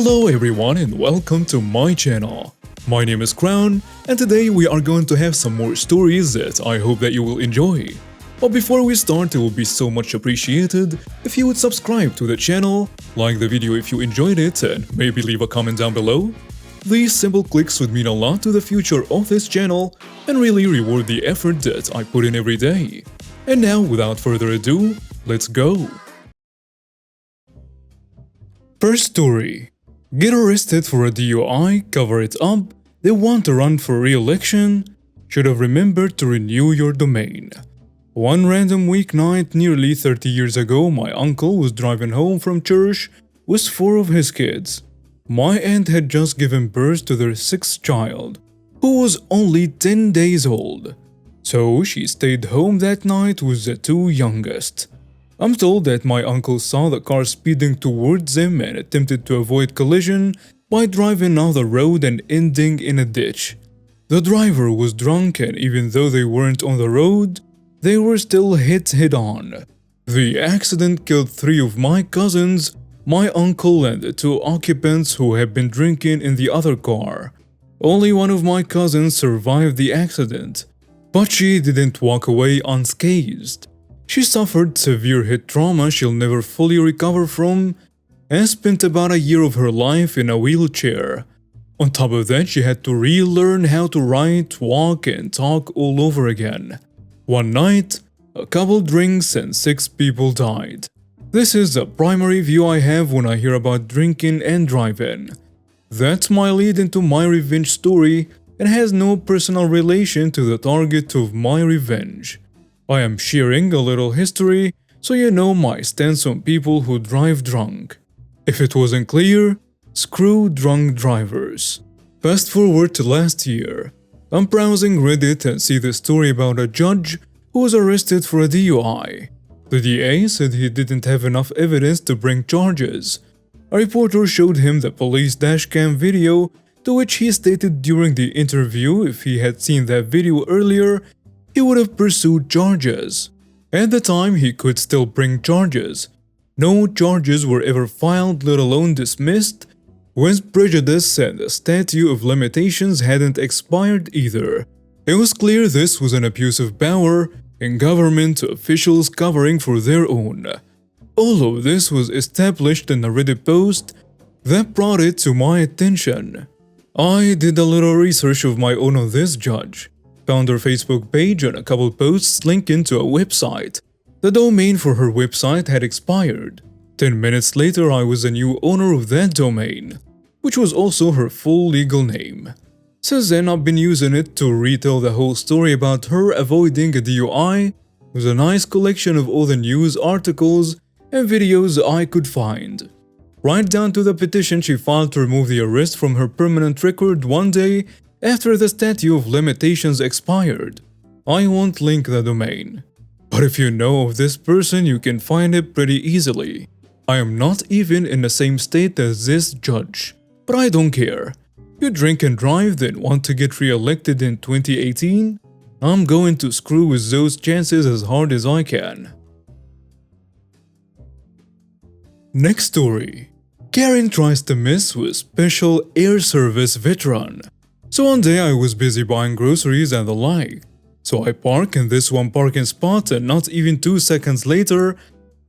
Hello everyone and welcome to my channel. My name is Crown and today we are going to have some more stories that I hope that you will enjoy. But before we start, it will be so much appreciated if you would subscribe to the channel, like the video if you enjoyed it, and maybe leave a comment down below. These simple clicks would mean a lot to the future of this channel and really reward the effort that I put in every day. And now, without further ado, let's go! First story. Get arrested for a DUI, cover it up, they want to run for re-election, should have remembered to renew your domain. One random weeknight nearly 30 years ago, my uncle was driving home from church with 4 of his kids. My aunt had just given birth to their 6th child, who was only 10 days old. So she stayed home that night with the 2 youngest. I'm told that my uncle saw the car speeding towards him and attempted to avoid collision by driving off the road and ending in a ditch. The driver was drunk and even though they weren't on the road, they were still hit head-on. The accident killed 3 of my cousins, my uncle and the 2 occupants who had been drinking in the other car. Only one of my cousins survived the accident, but she didn't walk away unscathed. She suffered severe head trauma she'll never fully recover from and spent about a year of her life in a wheelchair. On top of that, she had to relearn how to write, walk and talk all over again. One night, a couple drinks and 6 people died. This is the primary view I have when I hear about drinking and driving. That's my lead into my revenge story and has no personal relation to the target of my revenge. I am sharing a little history so you know my stance on people who drive drunk. If it wasn't clear, screw drunk drivers. Fast forward to last year. I'm browsing Reddit and see the story about a judge who was arrested for a DUI. The DA said he didn't have enough evidence to bring charges. A reporter showed him the police dashcam video, to which he stated during the interview if he had seen that video earlier, he would have pursued charges. At the time, he could still bring charges. No charges were ever filed, let alone dismissed, with prejudice and the statute of limitations hadn't expired either. It was clear this was an abuse of power and government officials covering for their own. All of this was established in a Reddit post that brought it to my attention. I did a little research of my own on this judge, found her Facebook page and a couple posts linking to a website. The domain for her website had expired. 10 minutes later, I was a new owner of that domain, which was also her full legal name. Since then, I've been using it to retell the whole story about her avoiding a DUI with a nice collection of all the news articles and videos I could find. Right down to the petition she filed to remove the arrest from her permanent record one day after the statute of limitations expired. I won't link the domain, but if you know of this person, you can find it pretty easily. I am not even in the same state as this judge, but I don't care. You drink and drive, then want to get re-elected in 2018? I'm going to screw with those chances as hard as I can. Next story. Karen tries to mess with special air service veteran. So one day I was busy buying groceries and the like. So I park in this one parking spot and not even 2 seconds later,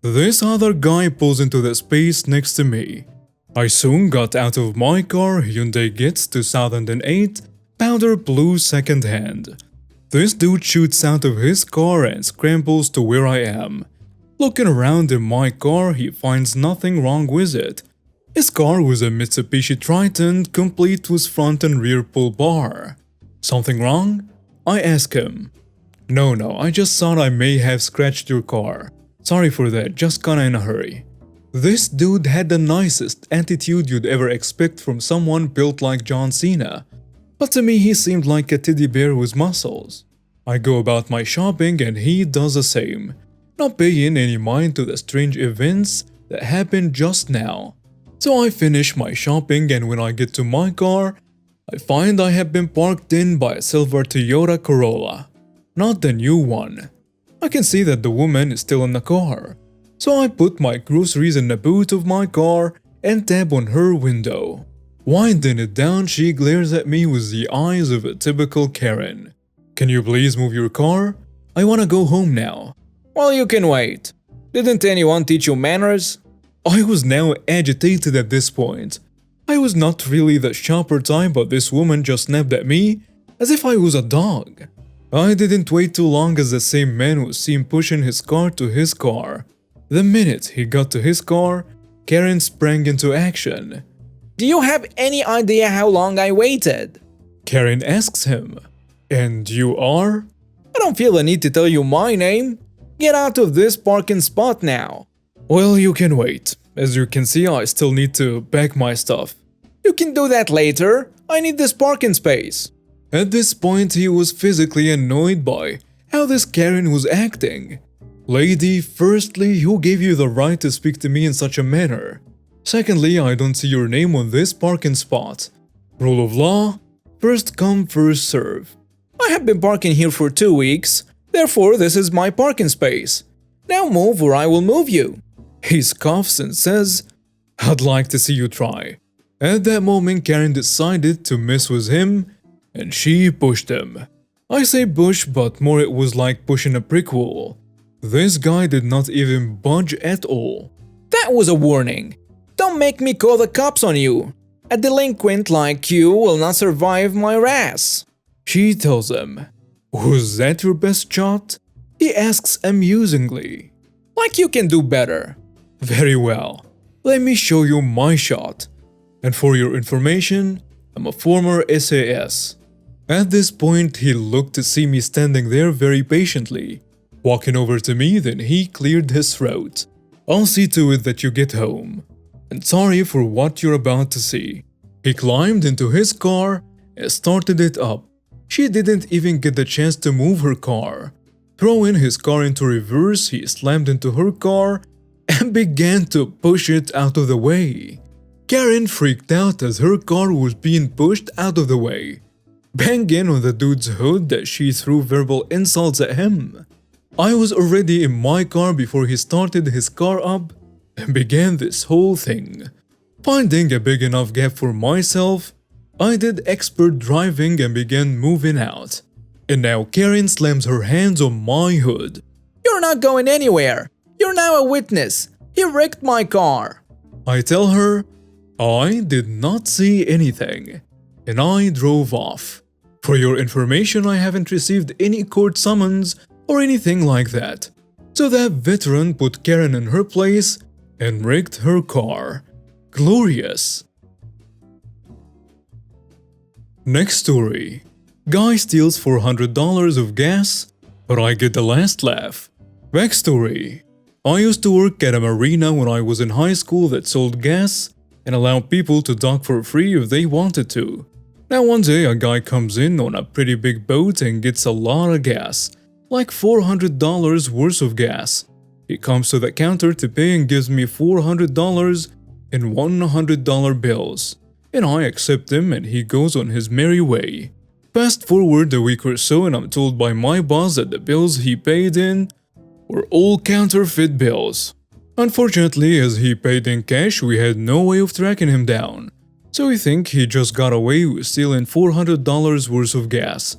this other guy pulls into the space next to me. I soon got out of my car, Hyundai Getz 2008, powder blue second-hand. This dude shoots out of his car and scrambles to where I am. Looking around in my car, he finds nothing wrong with it. His car was a Mitsubishi Triton, complete with front and rear pull bar. Something wrong? I ask him. No, I just thought I may have scratched your car. Sorry for that, just kinda in a hurry. This dude had the nicest attitude you'd ever expect from someone built like John Cena. But to me, he seemed like a teddy bear with muscles. I go about my shopping and he does the same, not paying any mind to the strange events that happened just now. So I finish my shopping and when I get to my car, I find I have been parked in by a silver Toyota Corolla, not the new one. I can see that the woman is still in the car. So I put my groceries in the boot of my car and tap on her window. Winding it down, she glares at me with the eyes of a typical Karen. "Can you please move your car? I wanna go home now." Well, you can wait. Didn't anyone teach you manners? I was now agitated at this point. I was not really the shopper type, but this woman just snapped at me as if I was a dog. I didn't wait too long as the same man was seen pushing his car to his car. The minute he got to his car, Karen sprang into action. Do you have any idea how long I waited? Karen asks him. "And you are?" I don't feel the need to tell you my name. Get out of this parking spot now. "Well, you can wait. As you can see, I still need to pack my stuff." You can do that later. I need this parking space. At this point, he was physically annoyed by how this Karen was acting. "Lady, firstly, who gave you the right to speak to me in such a manner? Secondly, I don't see your name on this parking spot. Rule of law, first come, first serve." I have been parking here for 2 weeks, therefore this is my parking space. Now move or I will move you. He scoffs and says, "I'd like to see you try." At that moment, Karen decided to mess with him, and she pushed him. I say push, but more it was like pushing a brick wall. This guy did not even budge at all. That was a warning. Don't make me call the cops on you. A delinquent like you will not survive my wrath. She tells him, "Was that your best shot?" He asks amusingly. Like you can do better. "Very well. Let me show you my shot. And for your information, I'm a former S.A.S. At this point, he looked to see me standing there very patiently. Walking over to me, then he cleared his throat. "I'll see to it that you get home. And sorry for what you're about to see." He climbed into his car and started it up. She didn't even get the chance to move her car. Throwing his car into reverse, he slammed into her car and began to push it out of the way. Karen freaked out as her car was being pushed out of the way, banging on the dude's hood that she threw verbal insults at him. I was already in my car before he started his car up and began this whole thing. Finding a big enough gap for myself, I did expert driving and began moving out. And now Karen slams her hands on my hood. You're not going anywhere. You're now a witness. He wrecked my car. I tell her I did not see anything, and I drove off. For your information, I haven't received any court summons or anything like that. So that veteran put Karen in her place and wrecked her car. Glorious. Next story. Guy steals $400 of gas, but I get the last laugh. Backstory. I used to work at a marina when I was in high school that sold gas and allowed people to dock for free if they wanted to. Now one day a guy comes in on a pretty big boat and gets a lot of gas, like $400 worth of gas. He comes to the counter to pay and gives me $400 in $100 bills, and I accept them and he goes on his merry way. Fast forward a week or so and I'm told by my boss that the bills he paid in were all counterfeit bills. Unfortunately, as he paid in cash, we had no way of tracking him down. So we think he just got away with stealing $400 worth of gas.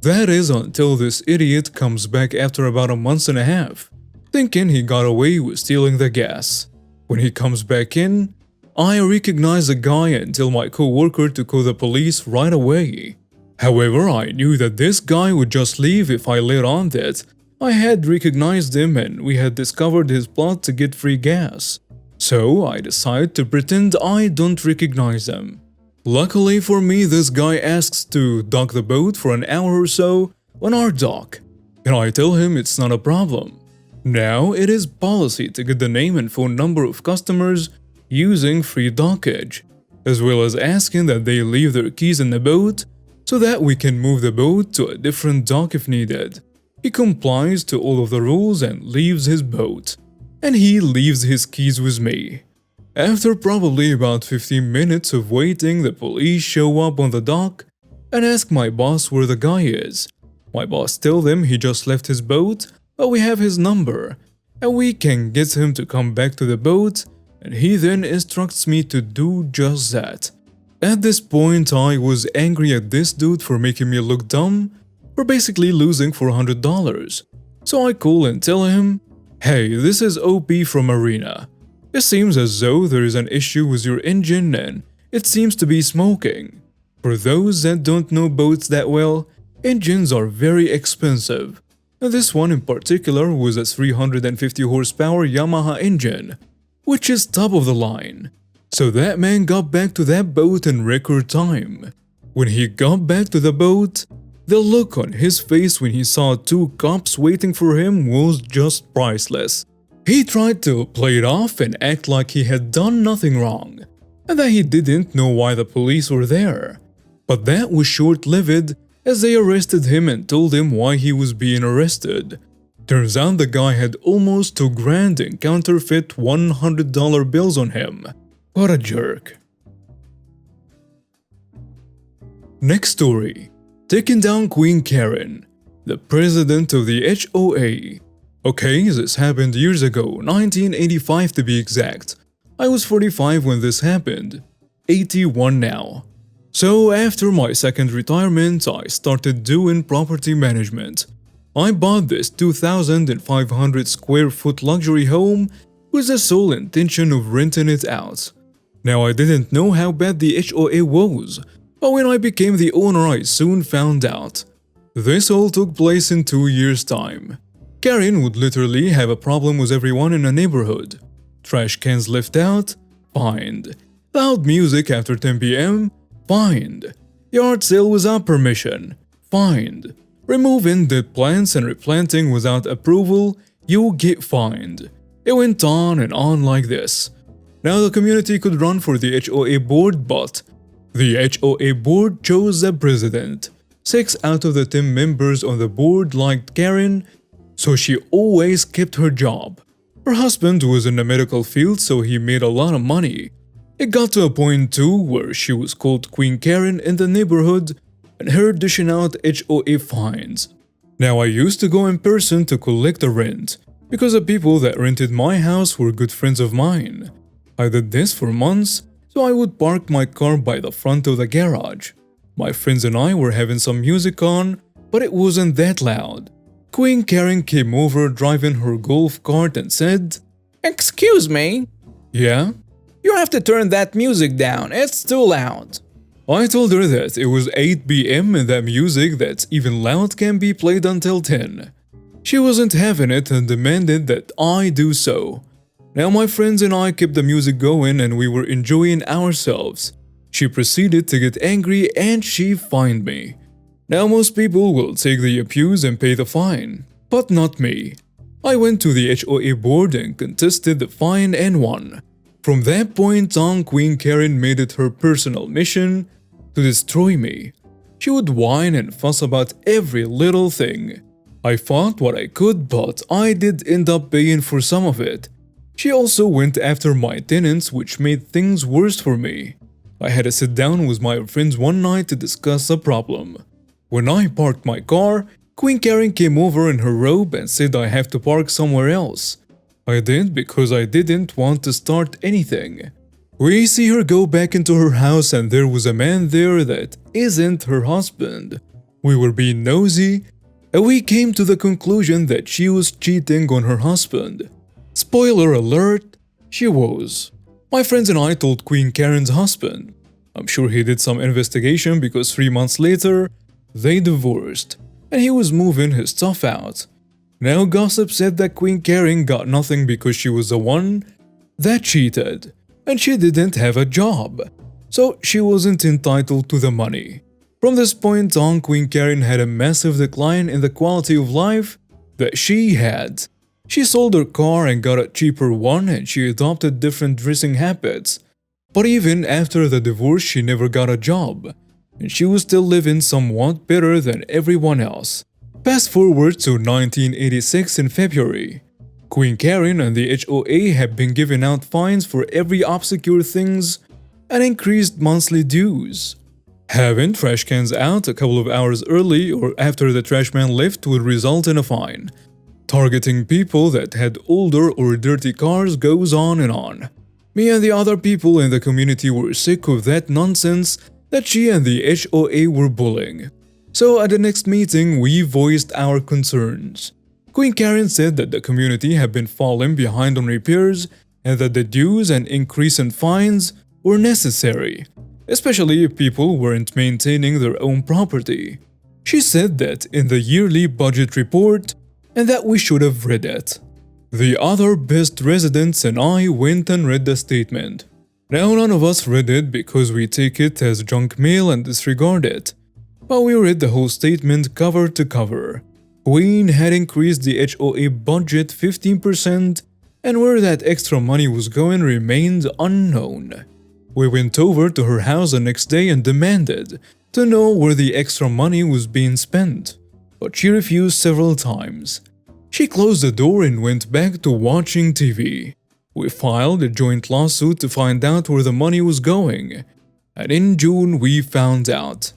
That is until this idiot comes back after about a month and a half, thinking he got away with stealing the gas. When he comes back in, I recognize the guy and tell my co-worker to call the police right away. However, I knew that this guy would just leave if I let on that I had recognized him and we had discovered his plot to get free gas. So I decided to pretend I don't recognize him. Luckily for me, this guy asks to dock the boat for an hour or so on our dock, and I tell him it's not a problem. Now it is policy to get the name and phone number of customers using free dockage, as well as asking that they leave their keys in the boat so that we can move the boat to a different dock if needed. He complies to all of the rules and leaves his boat, and he leaves his keys with me. After probably about 15 minutes of waiting, the police show up on the dock and ask my boss where the guy is. My boss tells them he just left his boat, but we have his number, and we can get him to come back to the boat and he then instructs me to do just that. At this point, I was angry at this dude for making me look dumb, for basically losing $400. So I call and tell him, "Hey, this is OP from Arena. It seems as though there is an issue with your engine and it seems to be smoking. For those that don't know boats that well, engines are very expensive. This one in particular was a 350 horsepower Yamaha engine, which is top of the line. So that man got back to that boat in record time. When he got back to the boat, the look on his face when he saw two cops waiting for him was just priceless. He tried to play it off and act like he had done nothing wrong, and that he didn't know why the police were there. But that was short-lived, as they arrested him and told him why he was being arrested. Turns out the guy had almost $2,000 in counterfeit $100 bills on him. What a jerk. Next story. Taking down Queen Karen, the president of the HOA. Okay, this happened years ago, 1985 to be exact. I was 45 when this happened, 81 now. So after my second retirement, I started doing property management. I bought this 2,500 square foot luxury home with the sole intention of renting it out. Now I didn't know how bad the HOA was, but when I became the owner I soon found out. This all took place in 2 years' time. Karen would literally have a problem with everyone in a neighborhood. Trash cans left out? Fined. Loud music after 10 p.m.? Fined. Yard sale without permission? Fined. Removing dead plants and replanting without approval? You get fined. It went on and on like this. Now the community could run for the HOA board, but the HOA board chose the president. 6 out of the 10 members on the board liked Karen, so she always kept her job. Her husband was in the medical field, so he made a lot of money. It got to a point too where she was called Queen Karen in the neighborhood and her dishing out HOA fines. Now I used to go in person to collect the rent, because the people that rented my house were good friends of mine. I did this for months, so I would park my car by the front of the garage. My friends and I were having some music on, but it wasn't that loud. Queen Karen came over driving her golf cart and said, "Excuse me? "Yeah?" You have to turn that music down, it's too loud." I told her that it was 8 p.m. and that music that's even loud can be played until 10. She wasn't having it and demanded that I do so. Now my friends and I kept the music going and we were enjoying ourselves. She proceeded to get angry and she fined me. Now most people will take the abuse and pay the fine, but not me. I went to the HOA board and contested the fine and won. From that point on, Queen Karen made it her personal mission to destroy me. She would whine and fuss about every little thing. I fought what I could, but I did end up paying for some of it. She also went after my tenants, which made things worse for me. I had to sit down with my friends one night to discuss the problem. When I parked my car, Queen Karen came over in her robe and said I have to park somewhere else. I did because I didn't want to start anything. We see her go back into her house and there was a man there that isn't her husband. We were being nosy and we came to the conclusion that she was cheating on her husband. Spoiler alert, she was. My friends and I told Queen Karen's husband. I'm sure he did some investigation because 3 months later, they divorced and he was moving his stuff out. Now gossip said that Queen Karen got nothing because she was the one that cheated and she didn't have a job, so she wasn't entitled to the money. From this point on, Queen Karen had a massive decline in the quality of life that she had. She sold her car and got a cheaper one and she adopted different dressing habits. But even after the divorce, she never got a job, and she was still living somewhat better than everyone else. Fast forward to 1986 in February. Queen Karen and the HOA have been giving out fines for every obscure things and increased monthly dues. Having trash cans out a couple of hours early or after the trash man left would result in a fine. Targeting people that had older or dirty cars goes on and on. Me and the other people in the community were sick of that nonsense that she and the HOA were bullying. So at the next meeting, we voiced our concerns. Queen Karen said that the community had been falling behind on repairs and that the dues and increase in fines were necessary, especially if people weren't maintaining their own property. She said that in the yearly budget report and that we should have read it. The other best residents and I went and read the statement. Now none of us read it because we take it as junk mail and disregard it. But we read the whole statement cover to cover. Queen had increased the HOA budget 15% and where that extra money was going remained unknown. We went over to her house the next day and demanded to know where the extra money was being spent, but she refused several times. She closed the door and went back to watching TV. We filed a joint lawsuit to find out where the money was going, and in June we found out.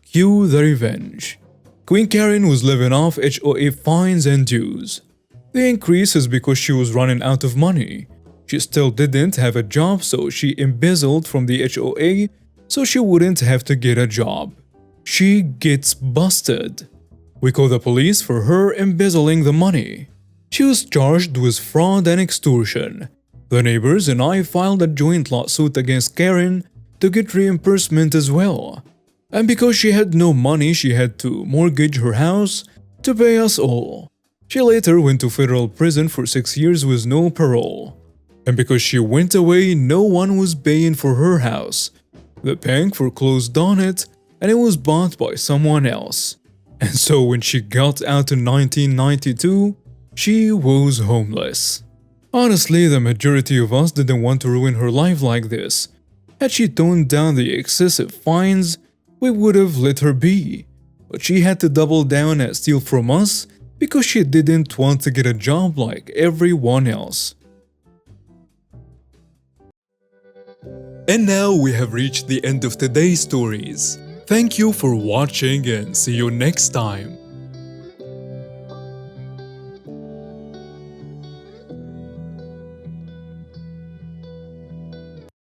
Cue the revenge. Queen Karen was living off HOA fines and dues. The increase is because she was running out of money. She still didn't have a job, so she embezzled from the HOA so she wouldn't have to get a job. She gets busted. We called the police for her embezzling the money. She was charged with fraud and extortion. The neighbors and I filed a joint lawsuit against Karen to get reimbursement as well. And because she had no money, she had to mortgage her house to pay us all. She later went to federal prison for 6 years with no parole. And because she went away, no one was paying for her house. The bank foreclosed on it, and it was bought by someone else. And so when she got out in 1992, she was homeless. Honestly, the majority of us didn't want to ruin her life like this. Had she toned down the excessive fines, we would have let her be. But she had to double down and steal from us because she didn't want to get a job like everyone else. And now we have reached the end of today's stories. Thank you for watching and see you next time.